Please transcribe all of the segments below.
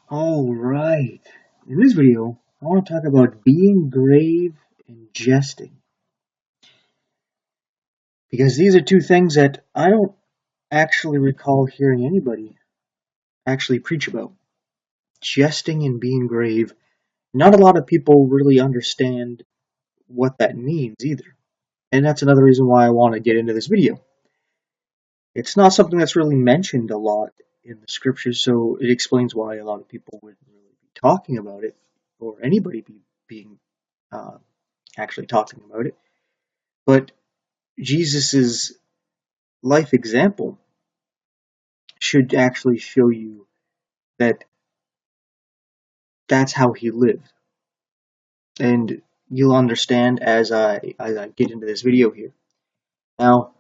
Alright, in this video, I want to talk about being grave and jesting. Because these are two things that I don't actually recall hearing anybody actually preach about. Jesting and being grave. Not a lot of people really understand what that means either. And that's another reason why I want to get into this video. It's not something that's really mentioned a lot in the scriptures, so it explains why a lot of people wouldn't really be talking about it, or anybody being uh, actually talking about it. But Jesus's life example should actually show you that that's how he lived. And you'll understand as I get into this video here. Now,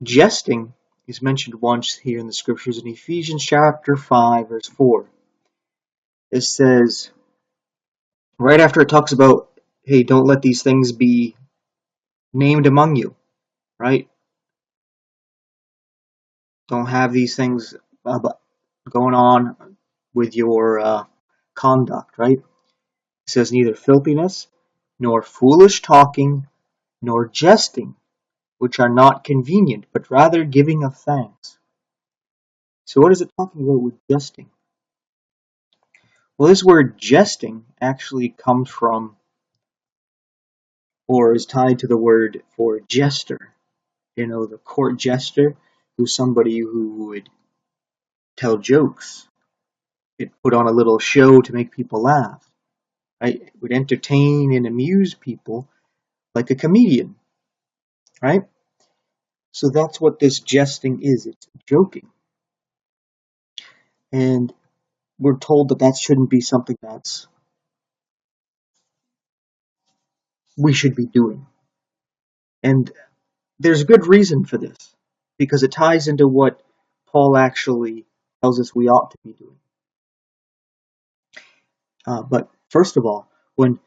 jesting is mentioned once here in the scriptures in Ephesians chapter 5, verse 4. It says, right after it talks about, hey, don't let these things be named among you, right? Don't have these things going on with your conduct, right? It says neither filthiness, nor foolish talking, nor jesting, which are not convenient, but rather giving of thanks. So what is it talking about with jesting? Well, this word jesting actually comes from, or is tied to the word for jester. You know, the court jester, who's somebody who would tell jokes. It put on a little show to make people laugh. Right? It would entertain and amuse people like a comedian. Right? So that's what this jesting is. It's joking. And we're told that that shouldn't be something that's we should be doing. And there's good reason for this, because it ties into what Paul actually tells us we ought to be doing. But first of all, when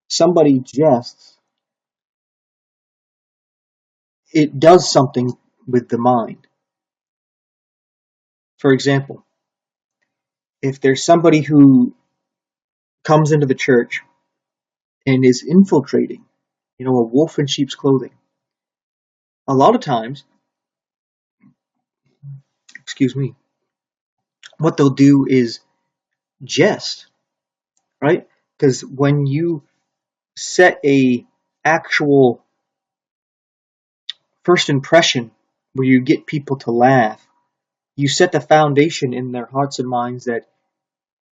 somebody jests, it does something with the mind. For example, if there's somebody who comes into the church and is infiltrating, a wolf in sheep's clothing, a lot of times, excuse me, what they'll do is jest, right? Because when you set a actual first impression where you get people to laugh, you set the foundation in their hearts and minds that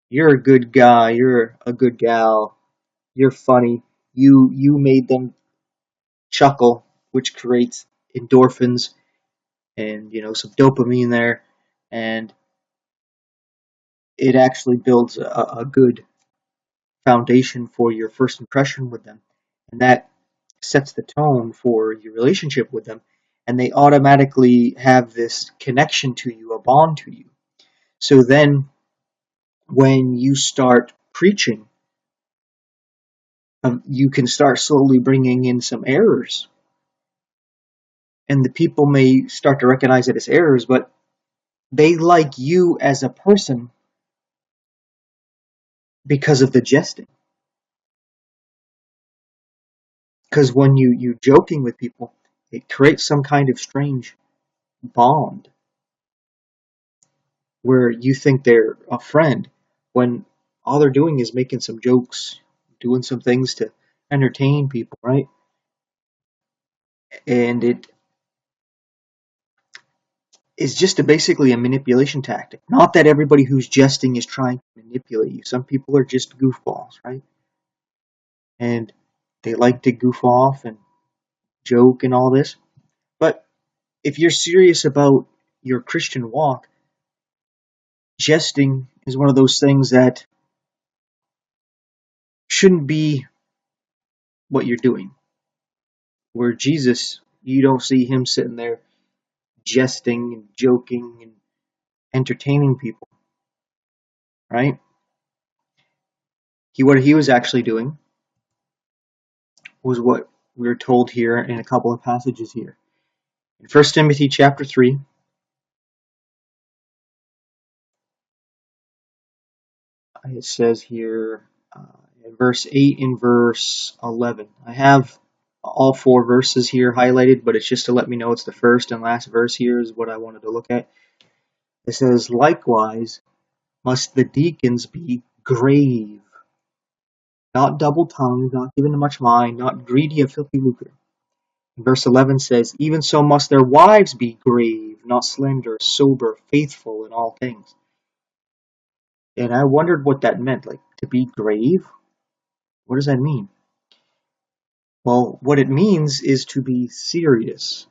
you're a good guy, you're a good gal, you're funny, you made them chuckle, which creates endorphins and some dopamine there, and it actually builds a good foundation for your first impression with them, and that sets the tone for your relationship with them, and they automatically have this connection to you, a bond to you. So then when you start preaching, you can start slowly bringing in some errors, and the people may start to recognize it as errors, but they like you as a person because of the jesting. Because when you joking with people, it creates some kind of strange bond where you think they're a friend when all they're doing is making some jokes, doing some things to entertain people, right? And it is just basically a manipulation tactic. Not that everybody who's jesting is trying to manipulate you. Some people are just goofballs, right? And they like to goof off and joke and all this. But if you're serious about your Christian walk, jesting is one of those things that shouldn't be what you're doing. Where Jesus, you don't see him sitting there jesting and joking and entertaining people, right? What he was actually doing was what we're told here in a couple of passages here. In 1 Timothy chapter 3, It says here in verse 8 and verse 11. I have all four verses here highlighted, but it's just to let me know it's the first and last verse here is what I wanted to look at. It says, likewise must the deacons be grave, not double-tongued, not given to much wine, not greedy of filthy lucre. Verse 11 says, even so must their wives be grave, not slanderous, sober, faithful in all things. And I wondered what that meant, like to be grave. What does that mean? Well, what it means is to be serious,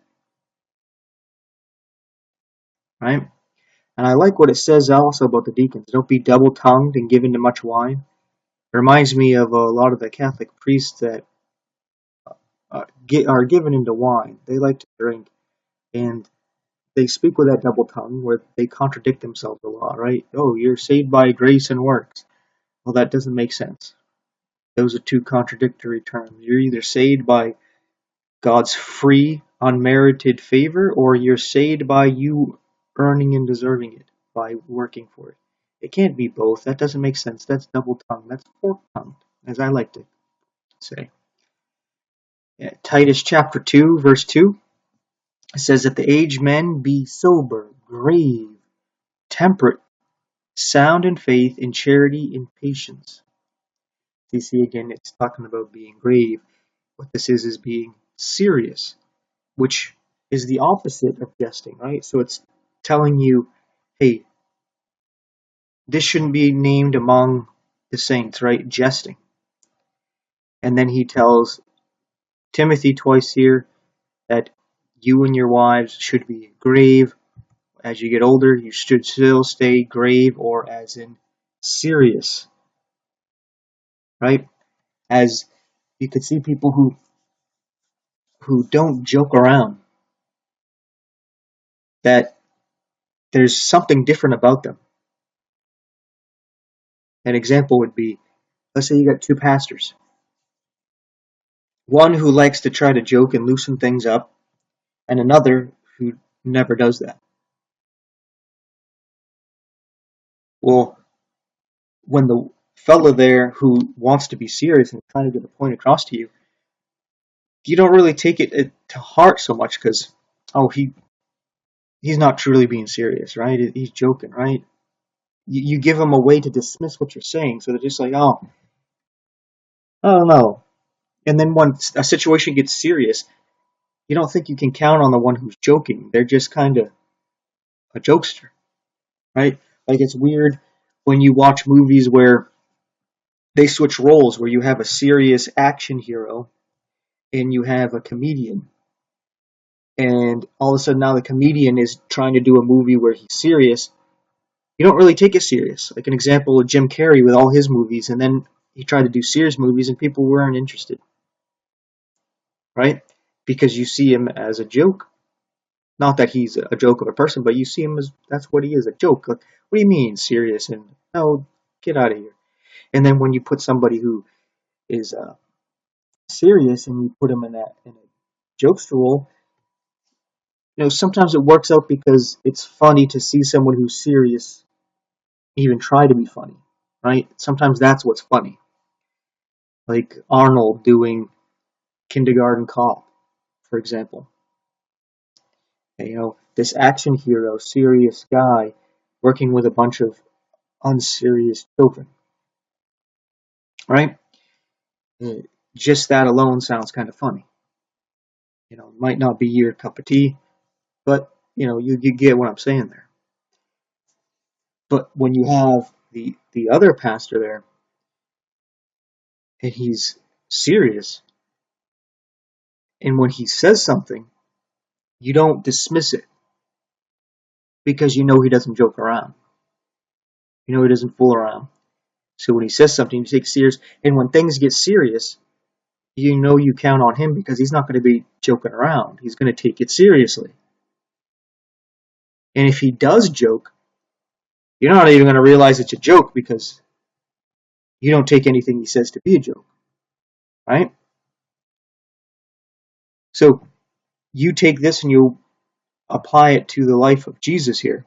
right? And I like what it says also about the deacons. Don't be double-tongued and given to much wine. It reminds me of a lot of the Catholic priests that are given into wine. They like to drink, and they speak with that double tongue where they contradict themselves a lot, right? Oh, you're saved by grace and works. Well, that doesn't make sense. Those are two contradictory terms. You're either saved by God's free, unmerited favor, or you're saved by you earning and deserving it, by working for it. It can't be both. That doesn't make sense. That's double tongue. That's fork tongue, as I like to say. Yeah, Titus chapter 2, verse 2. It says that the aged men be sober, grave, temperate, sound in faith, in charity, in patience. You see, again, it's talking about being grave. What this is being serious, which is the opposite of jesting, right? So it's telling you, hey, this shouldn't be named among the saints, right? Jesting. And then he tells Timothy twice here that you and your wives should be grave. As you get older, you should still stay grave, or as in serious, right? As you could see people who don't joke around, that there's something different about them. An example would be, let's say you got two pastors. One who likes to try to joke and loosen things up, and another who never does that. Well, when the fellow there who wants to be serious and trying to get a point across to you, you don't really take it to heart so much because, oh, he's not truly being serious, right? He's joking, right? You give them a way to dismiss what you're saying, so they're just like, oh, I don't know. And then when a situation gets serious, you don't think you can count on the one who's joking. They're just kind of a jokester, right? Like it's weird when you watch movies where they switch roles, where you have a serious action hero and you have a comedian. And all of a sudden now the comedian is trying to do a movie where he's serious. You don't really take it serious. Like an example of Jim Carrey with all his movies, and then he tried to do serious movies and people weren't interested, right? Because you see him as a joke. Not that he's a joke of a person, but you see him as, that's what he is, a joke. Like, what do you mean serious? And no, get out of here. And then when you put somebody who is serious and you put him in a jokester role, sometimes it works out because it's funny to see someone who's serious even try to be funny, right? Sometimes that's what's funny. Like Arnold doing Kindergarten Cop, for example. This action hero, serious guy, working with a bunch of unserious children, right? Just that alone sounds kind of funny. It might not be your cup of tea, but you get what I'm saying there. But when you have the other pastor there, and he's serious, and when he says something, you don't dismiss it because you know he doesn't joke around. You know he doesn't fool around. So when he says something, you take it serious. And when things get serious, you count on him because he's not going to be joking around. He's going to take it seriously. And if he does joke, you're not even going to realize it's a joke because you don't take anything he says to be a joke, right? So you take this and you apply it to the life of Jesus here.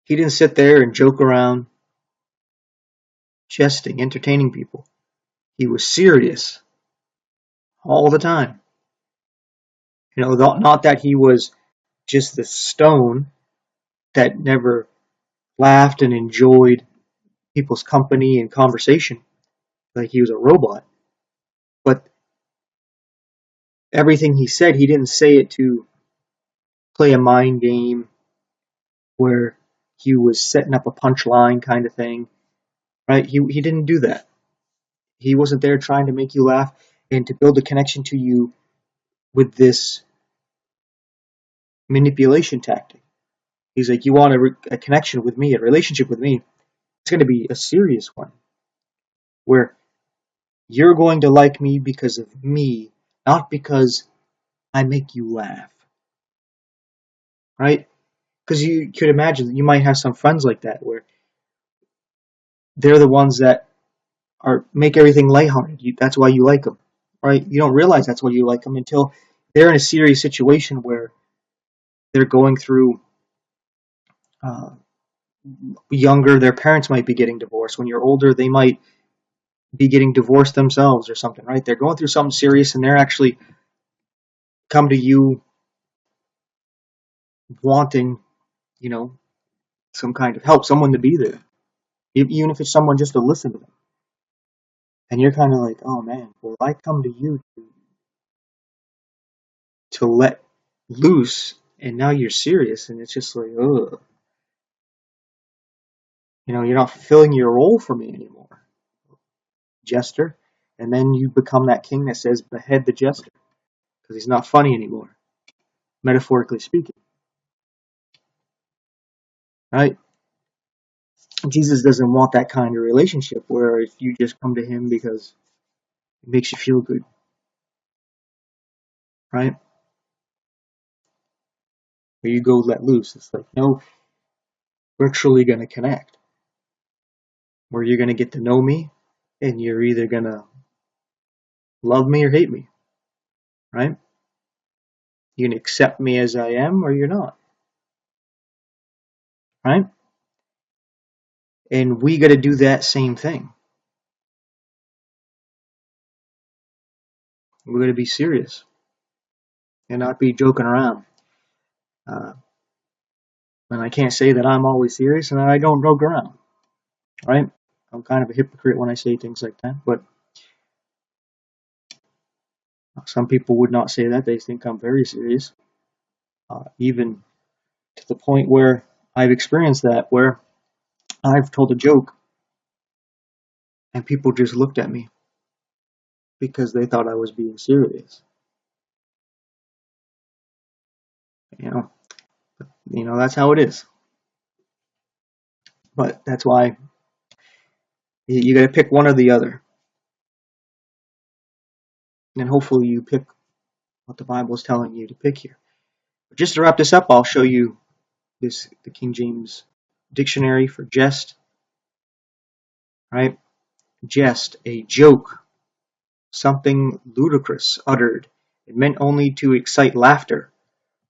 He didn't sit there and joke around, jesting, entertaining people. He was serious all the time. Not that he was just the stone that never laughed and enjoyed people's company and conversation, like he was a robot. But everything he said, he didn't say it to play a mind game where he was setting up a punchline kind of thing, right? He didn't do that. He wasn't there trying to make you laugh and to build a connection to you with this manipulation tactic. He's like, you want a connection with me, a relationship with me? It's going to be a serious one where you're going to like me because of me, not because I make you laugh, right? Because you could imagine you might have some friends like that where they're the ones that make everything lighthearted. That's why you like them, right? You don't realize that's why you like them until they're in a serious situation where they're going through. Uh, Younger, their parents might be getting divorced. When you're older, they might be getting divorced themselves or something, right? They're going through something serious and they're actually come to you wanting, you know, some kind of help, someone to be there, even if it's someone just to listen to them. And you're kind of like, oh man, well, I come to you to let loose, and now you're serious, and it's just like, ugh. You're not fulfilling your role for me anymore, jester. And then you become that king that says, behead the jester, because he's not funny anymore, metaphorically speaking, right? Jesus doesn't want that kind of relationship where if you just come to him because it makes you feel good, right? Where you go let loose. It's like, no, we're truly going to connect. Where you're going to get to know me, and you're either going to love me or hate me, right? You can accept me as I am, or you're not, right? And we got to do that same thing. We're going to be serious and not be joking around. Uh, and I can't say that I'm always serious and I don't joke around, right? I'm kind of a hypocrite when I say things like that, but some people would not say that. They think I'm very serious, even to the point where I've experienced that, where I've told a joke and people just looked at me because they thought I was being serious. You know, that's how it is. But that's why you got to pick one or the other, and hopefully you pick what the Bible is telling you to pick here. But just to wrap this up, I'll show you the King James dictionary for jest. Right, jest, a joke, something ludicrous uttered. It meant only to excite laughter.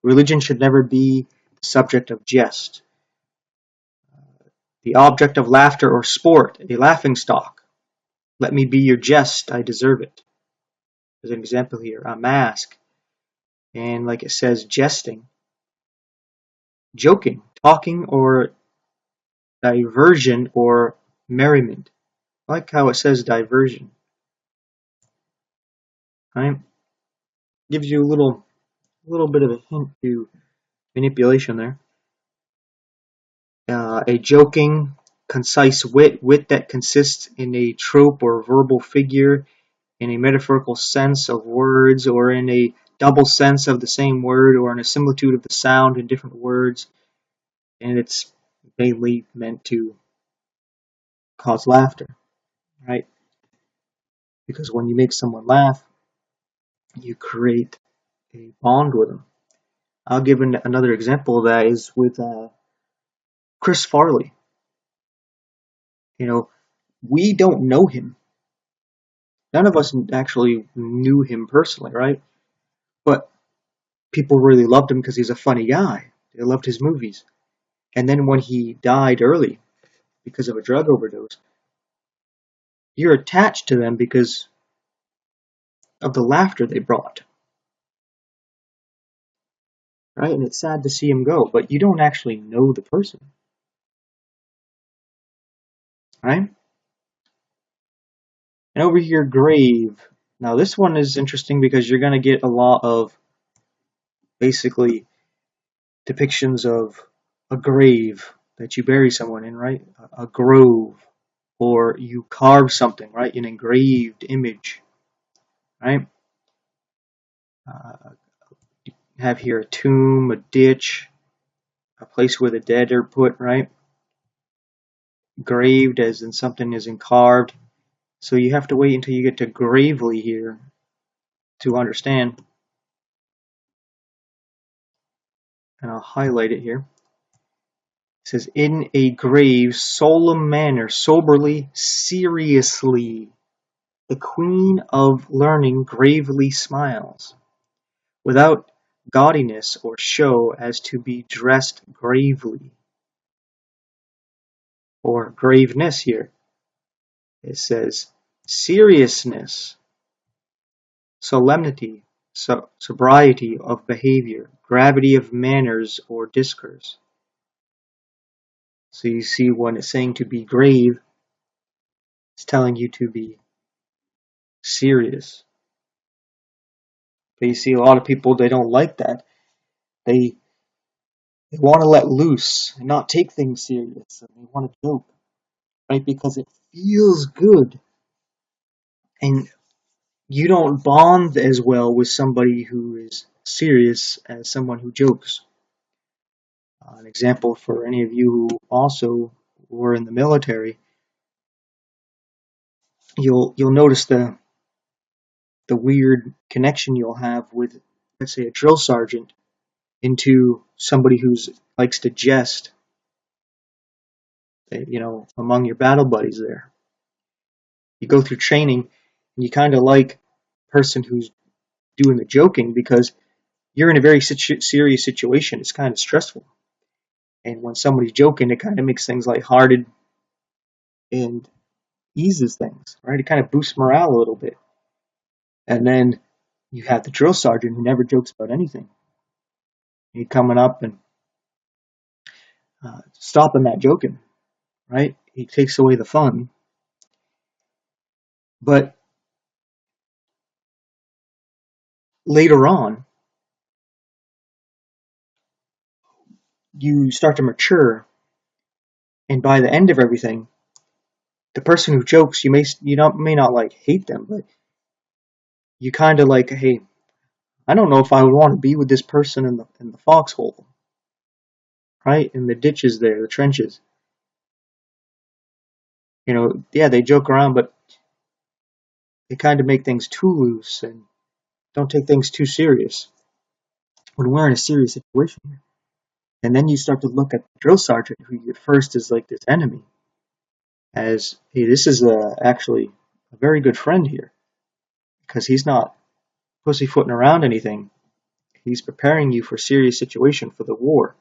Religion should never be the subject of jest. The object of laughter or sport, a laughingstock. Let me be your jest, I deserve it. There's an example here, a mask. And like it says, jesting, joking, talking, or diversion or merriment. I like how it says diversion. Right? Gives you a little bit of a hint to manipulation there. A joking, concise wit that consists in a trope or verbal figure, in a metaphorical sense of words, or in a double sense of the same word, or in a similitude of the sound in different words, and it's mainly meant to cause laughter, right? Because when you make someone laugh, you create a bond with them. I'll give another example of that is with Chris Farley. We don't know him. None of us actually knew him personally, right? But people really loved him because he's a funny guy. They loved his movies. And then when he died early because of a drug overdose, you're attached to them because of the laughter they brought. Right? And it's sad to see him go, but you don't actually know the person. Right? And over here, grave. Now this one is interesting because you're going to get a lot of basically depictions of a grave that you bury someone in, right? A grove, or you carve something, right? An engraved image, right? You have here a tomb, a ditch, a place where the dead are put, right? Graved as in something is carved. So you have to wait until you get to gravely here to understand. And I'll highlight it here. It says, in a grave, solemn manner, soberly, seriously, the queen of learning gravely smiles, without gaudiness or show as to be dressed gravely. Or graveness here. It says, seriousness, solemnity, sobriety of behavior, gravity of manners or discourse. So you see when it's saying to be grave, it's telling you to be serious. But you see a lot of people, they don't like that. They want to let loose and not take things serious. And they want to joke, right? Because it feels good. And you don't bond as well with somebody who is serious as someone who jokes. An example for any of you who also were in the military, you'll notice the weird connection you'll have with, let's say, a drill sergeant into somebody who likes to jest, among your battle buddies there. You go through training and you kind of like the person who's doing the joking because you're in a very serious situation. It's kind of stressful. And when somebody's joking, it kind of makes things lighthearted and eases things, right? It kind of boosts morale a little bit. And then you have the drill sergeant who never jokes about anything. He's coming up and stopping that joking, right? He takes away the fun. But later on, you start to mature, and by the end of everything, the person who jokes, you may not like hate them, but you kind of like, hey, I don't know if I would want to be with this person in the foxhole, right? In the ditches there, the trenches. Yeah, they joke around, but they kind of make things too loose and don't take things too serious when we're in a serious situation. And then you start to look at the drill sergeant, who at first is like this enemy, as, hey, this is actually a very good friend here, because he's not pussyfooting around anything. He's preparing you for a serious situation, for the war.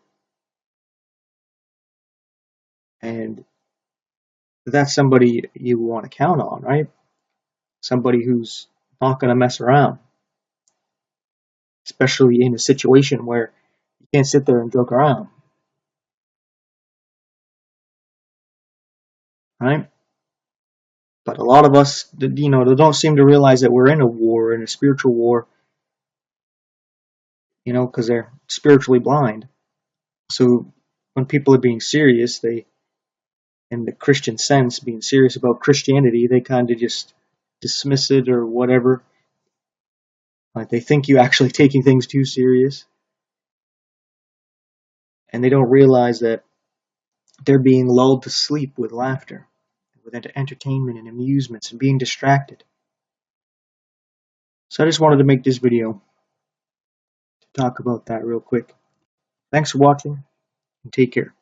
And that's somebody you want to count on, right? Somebody who's not going to mess around, especially in a situation where you can't sit there and joke around, right? But a lot of us, they don't seem to realize that we're in a war, in a spiritual war, because they're spiritually blind. So when people are being serious, in the Christian sense, being serious about Christianity, they kind of just dismiss it or whatever. Like they think you actually taking things too serious. And they don't realize that they're being lulled to sleep with laughter, with entertainment and amusements and being distracted. So I just wanted to make this video to talk about that real quick. Thanks for watching and take care.